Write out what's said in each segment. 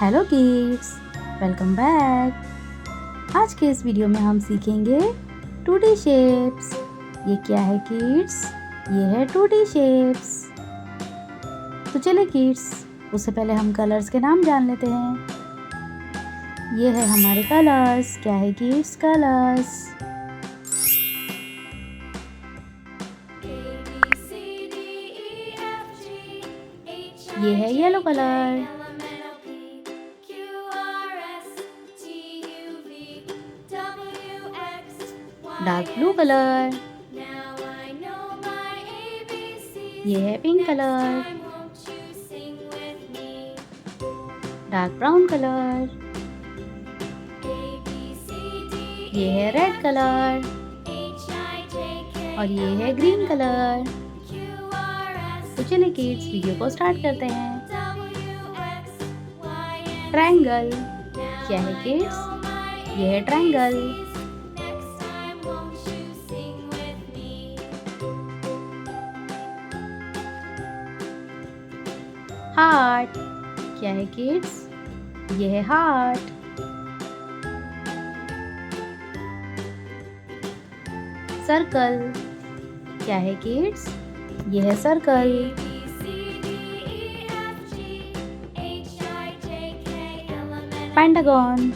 Hello kids, welcome back. आज के इस वीडियो में हम सीखेंगे 2D शेप्स। ये क्या है किड्स? ये है 2D शेप्स। तो चले किड्स, उससे पहले हम कलर्स के नाम जान लेते हैं। ये है हमारे कलर्स। क्या है किड्स? कलर्स। ये है yellow colour, dark blue colour, ये है pink colour, dark brown colour, ये है रेड कलर और ये है ग्रीन कलर। तो चलिए किड्स, वीडियो को स्टार्ट करते हैं। ट्रायंगल। क्या है किड्स? ये है ट्रायंगल। हार्ट। क्या है किड्स? ये है हार्ट। सर्कल। क्या है किड्स? ये है सर्कल। पेंटागन।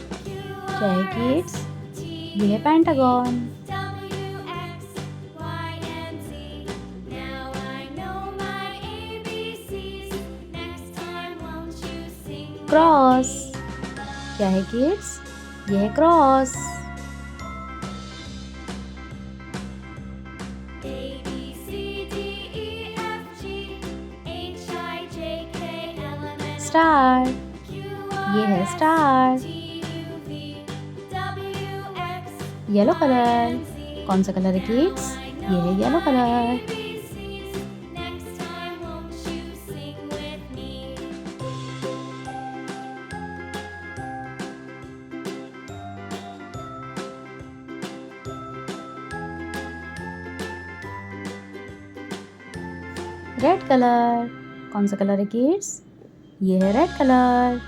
क्या है किड्स? ये है पेंटागन। क्रॉस। क्या है किड्स? ये है क्रॉस। स्टार। ये है स्टार। Yellow colour. कौन सा कलर है किड्स? ये है येलो कलर। Red colour. कौन सा कलर है किड्स? ये है रेड कलर।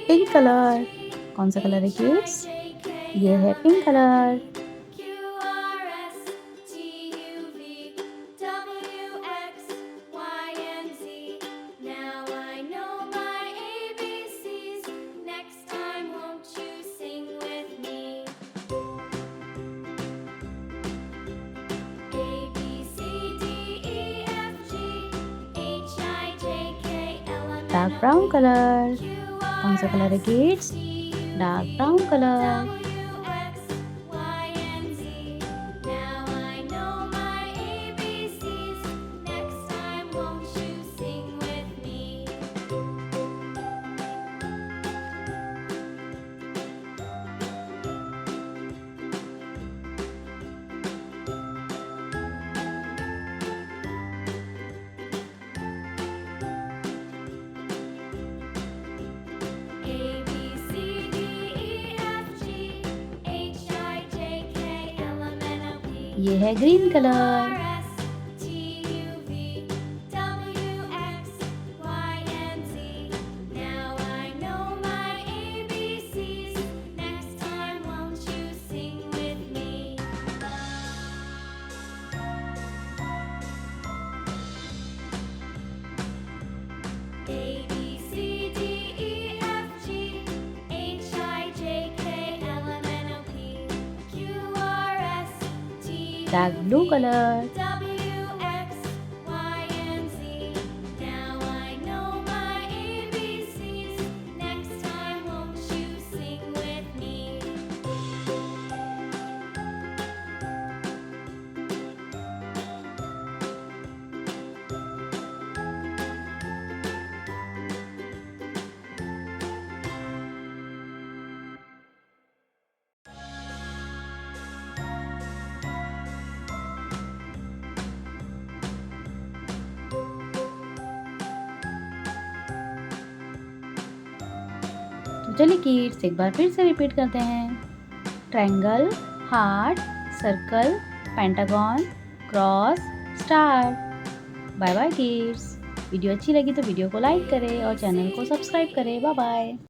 Pink colour. कौन सा कलर है किड्स? ये है pink colour. Dark brown colour. कौन सा कलर है किड्स? Dark brown colour. ये है green colour. Dark blue colour. चलिए किड्स एक बार फिर से रिपीट करते हैं। Triangle, heart, circle, pentagon, cross, star. Bye bye kids. Video अच्छी लगी तो वीडियो को लाइक करें और चैनल को सब्सक्राइब करें। Bye bye.